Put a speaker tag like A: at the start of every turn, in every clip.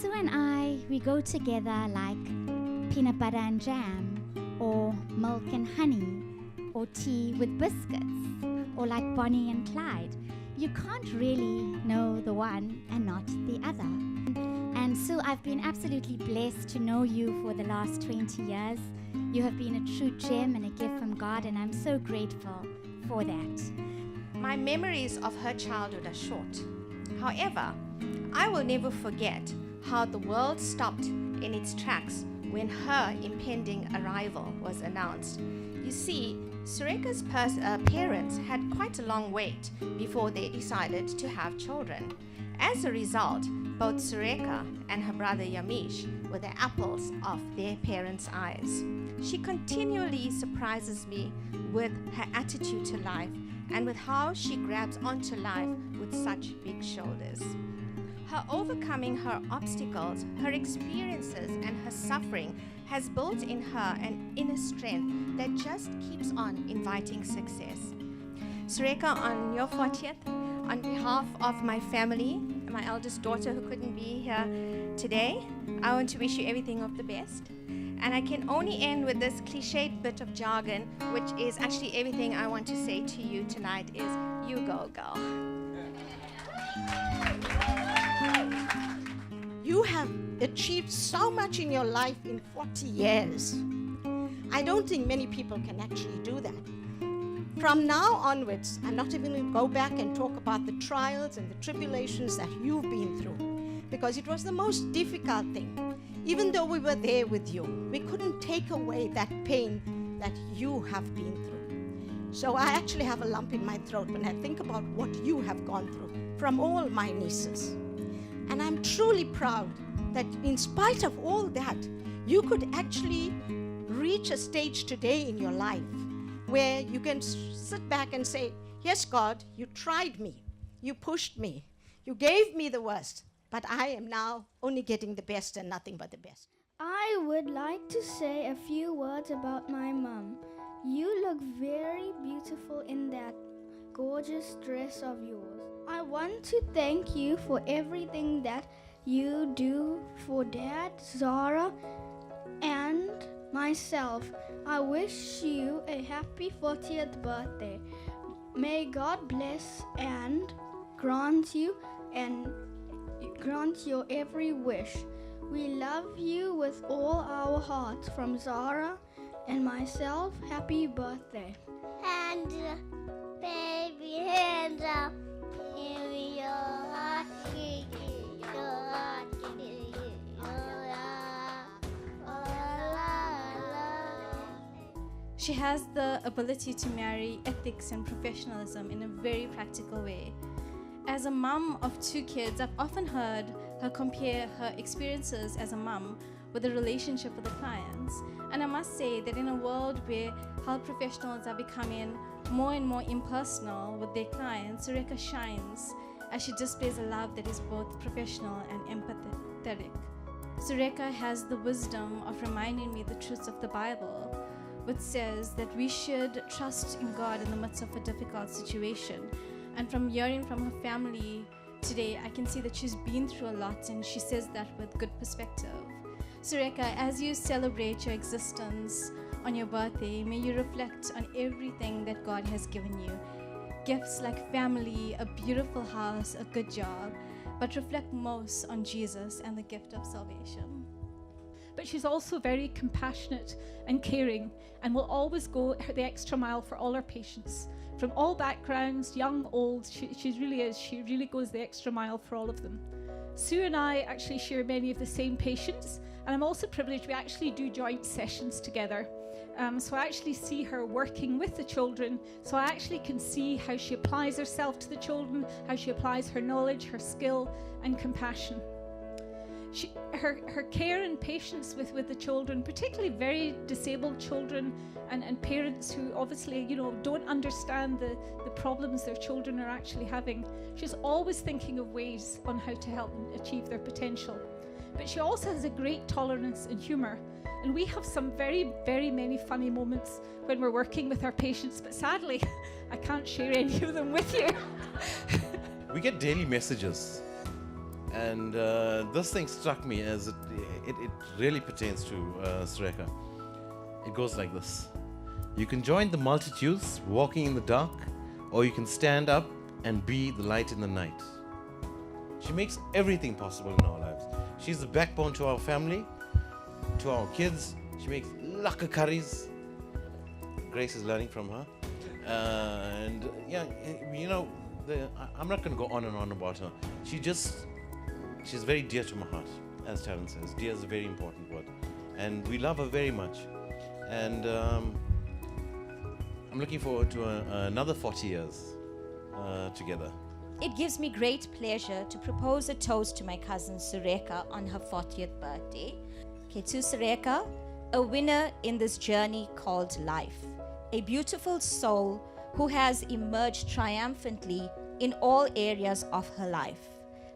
A: Sue and I, we go together like peanut butter and jam, or milk and honey, or tea with biscuits, or like Bonnie and Clyde. You can't really know the one and not the other. And Sue, I've been absolutely blessed to know you for the last 20 years. You have been a true gem and a gift from God, and I'm so grateful for that.
B: My memories of her childhood are short. However, I will never forget how the world stopped in its tracks when her impending arrival was announced. You see, Surekha's parents had quite a long wait before they decided to have children. As a result, both Surekha and her brother Yamish were the apples of their parents' eyes. She continually surprises me with her attitude to life and with how she grabs onto life with such big shoulders. Her overcoming her obstacles, her experiences, and her suffering has built in her an inner strength that just keeps on inviting success. Surekha, on your 40th, on behalf of my family, and my eldest daughter who couldn't be here today, I want to wish you everything of the best. And I can only end with this cliched bit of jargon, which is actually everything I want to say to you tonight is, you go, girl.
C: You have achieved so much in your life in 40 years. I don't think many people can actually do that. From now onwards, I'm not even going to go back and talk about the trials and the tribulations that you've been through, because it was the most difficult thing. Even though we were there with you, we couldn't take away that pain that you have been through. So I actually have a lump in my throat when I think about what you have gone through from all my nieces. And I'm truly proud that in spite of all that, you could actually reach a stage today in your life where you can sit back and say, yes, God, you tried me, you pushed me, you gave me the worst, but I am now only getting the best and nothing but the best.
D: I would like to say a few words about my mom. You look very beautiful in that gorgeous dress of yours. I want to thank you for everything that you do for Dad, Zara, and myself. I wish you a happy 40th birthday. May God bless and grant you your every wish. We love you with all our hearts. From Zara and myself, happy birthday.
E: Hands up, baby, hands up. Give me your heart, give me your heart, give me your heart. Oh, la, la.
F: She has the ability to marry ethics and professionalism in a very practical way. As a mom of 2 kids, I've often heard her compare her experiences as a mom with the relationship with the clients. And I must say that in a world where health professionals are becoming more and more impersonal with their clients, Surekha shines as she displays a love that is both professional and empathetic. Surekha has the wisdom of reminding me the truths of the Bible, which says that we should trust in God in the midst of a difficult situation. And from hearing from her family today, I can see that she's been through a lot, and she says that with good perspective. Surekha, as you celebrate your existence on your birthday, may you reflect on everything that God has given you. Gifts like family, a beautiful house, a good job, but reflect most on Jesus and the gift of salvation.
G: But she's also very compassionate and caring, and will always go the extra mile for all her patients. From all backgrounds, young, old, she really is. She really goes the extra mile for all of them. Sue and I actually share many of the same patients, and I'm also privileged we actually do joint sessions together. So I actually see her working with the children, so I actually can see how she applies herself to the children, how she applies her knowledge, her skill, and compassion. Her care and patience with the children, particularly very disabled children and parents who obviously, don't understand the problems their children are actually having. She's always thinking of ways on how to help them achieve their potential. But she also has a great tolerance and humor. And we have some very, very many funny moments when we're working with our patients, but sadly, I can't share any of them with you.
H: We get daily messages And this thing struck me as it really pertains to Surekha. It goes like this. You can join the multitudes walking in the dark, or you can stand up and be the light in the night. She makes everything possible in our lives. She's the backbone to our family, to our kids. She makes laka curries. Grace is learning from her. And yeah, you know, I'm not going to go on and on about her. She's very dear to my heart, as Sharon says. Dear is a very important word. And we love her very much. And I'm looking forward to another 40 years together.
I: It gives me great pleasure to propose a toast to my cousin Surekha on her 40th birthday. Okay, to Surekha, a winner in this journey called life, a beautiful soul who has emerged triumphantly in all areas of her life.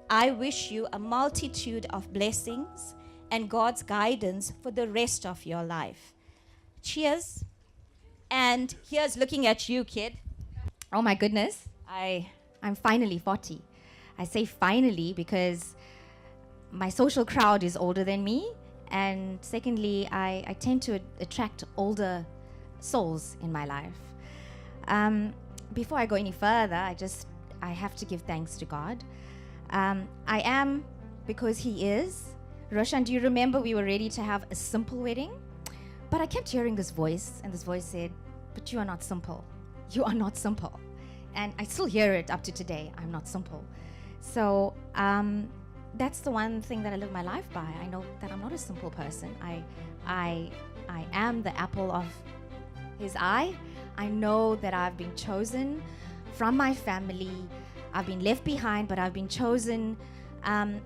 I: I wish you a multitude of blessings and God's guidance for the rest of your life. Cheers. And here's looking at you, kid.
J: Oh my goodness, I'm finally 40. I say finally because my social crowd is older than me, and secondly, I tend to attract older souls in my life. Before I go any further, I have to give thanks to God. I am because He is. Roshan, do you remember we were ready to have a simple wedding? But I kept hearing this voice, and this voice said, "But you are not simple. You are not simple." And I still hear it up to today. I'm not simple. So that's the one thing that I live my life by. I know that I'm not a simple person. I am the apple of His eye. I know that I've been chosen from my family. I've been left behind, but I've been chosen. And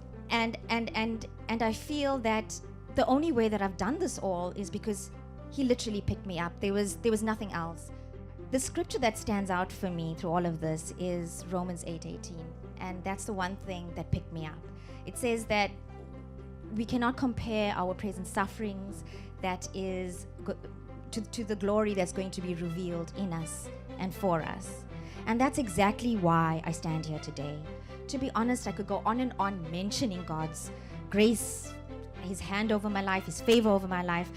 J: I feel that the only way that I've done this all is because He literally picked me up. There was nothing else. The scripture that stands out for me through all of this is Romans 8:18, and that's the one thing that picked me up. It says that we cannot compare our present sufferings that is to the glory that's going to be revealed in us and for us. And that's exactly why I stand here today. To be honest, I could go on and on mentioning God's grace, His hand over my life, His favor over my life.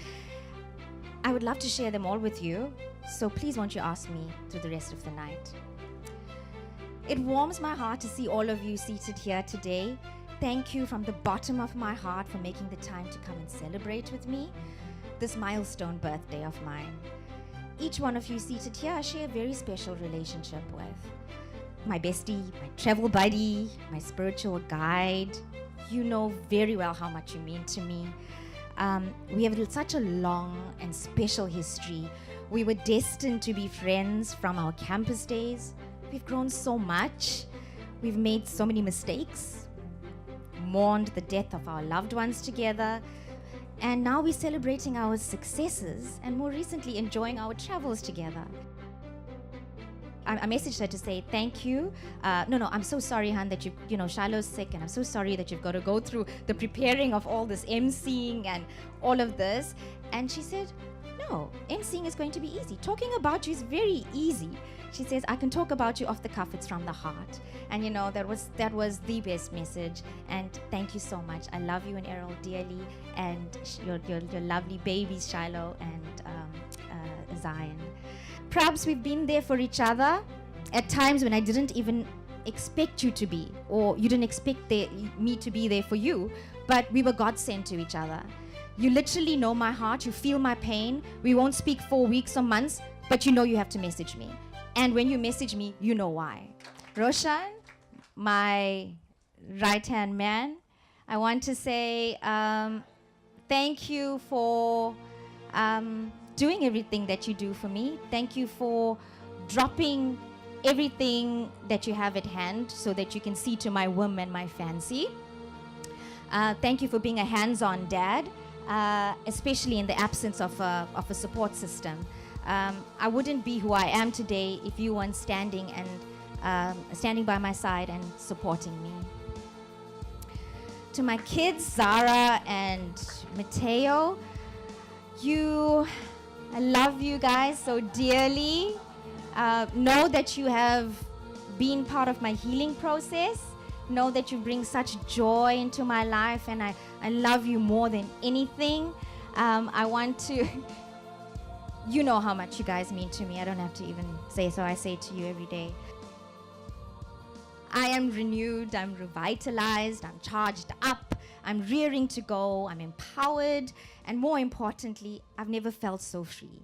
J: I would love to share them all with you, so please won't you ask me through the rest of the night. It warms my heart to see all of you seated here today. Thank you from the bottom of my heart for making the time to come and celebrate with me this milestone birthday of mine. Each one of you seated here, I share a very special relationship with. My bestie, my travel buddy, my spiritual guide. You know very well how much you mean to me. We have such a long and special history. We were destined to be friends from our campus days. We've grown so much. We've made so many mistakes, mourned the death of our loved ones together, and now we're celebrating our successes and more recently enjoying our travels together. I messaged her to say thank you. I'm so sorry, Han, that Shiloh's sick, and I'm so sorry that you've got to go through the preparing of all this emceeing and all of this. And she said, no, emceeing is going to be easy. Talking about you is very easy. She says, I can talk about you off the cuff, it's from the heart. And that was the best message. And thank you so much. I love you and Errol dearly, and your lovely babies, Shiloh and Zion. Perhaps we've been there for each other at times when I didn't even expect you to be, or you didn't expect me to be there for you, but we were God sent to each other. You literally know my heart, you feel my pain. We won't speak for weeks or months, but you have to message me. And when you message me, you know why. Roshan, my right-hand man, I want to say thank you for doing everything that you do for me. Thank you for dropping everything that you have at hand so that you can see to my whim and my fancy. Thank you for being a hands-on dad, especially in the absence of a support system. I wouldn't be who I am today if you weren't standing by my side and supporting me. To my kids, Zara and Mateo, I love you guys so dearly. Know that you have been part of my healing process, know that you bring such joy into my life, and I love you more than anything. I want to, you know how much you guys mean to me. I don't have to even say so. I say it to you every day. I am renewed, I'm revitalized, I'm charged up, I'm rearing to go, I'm empowered, and more importantly, I've never felt so free.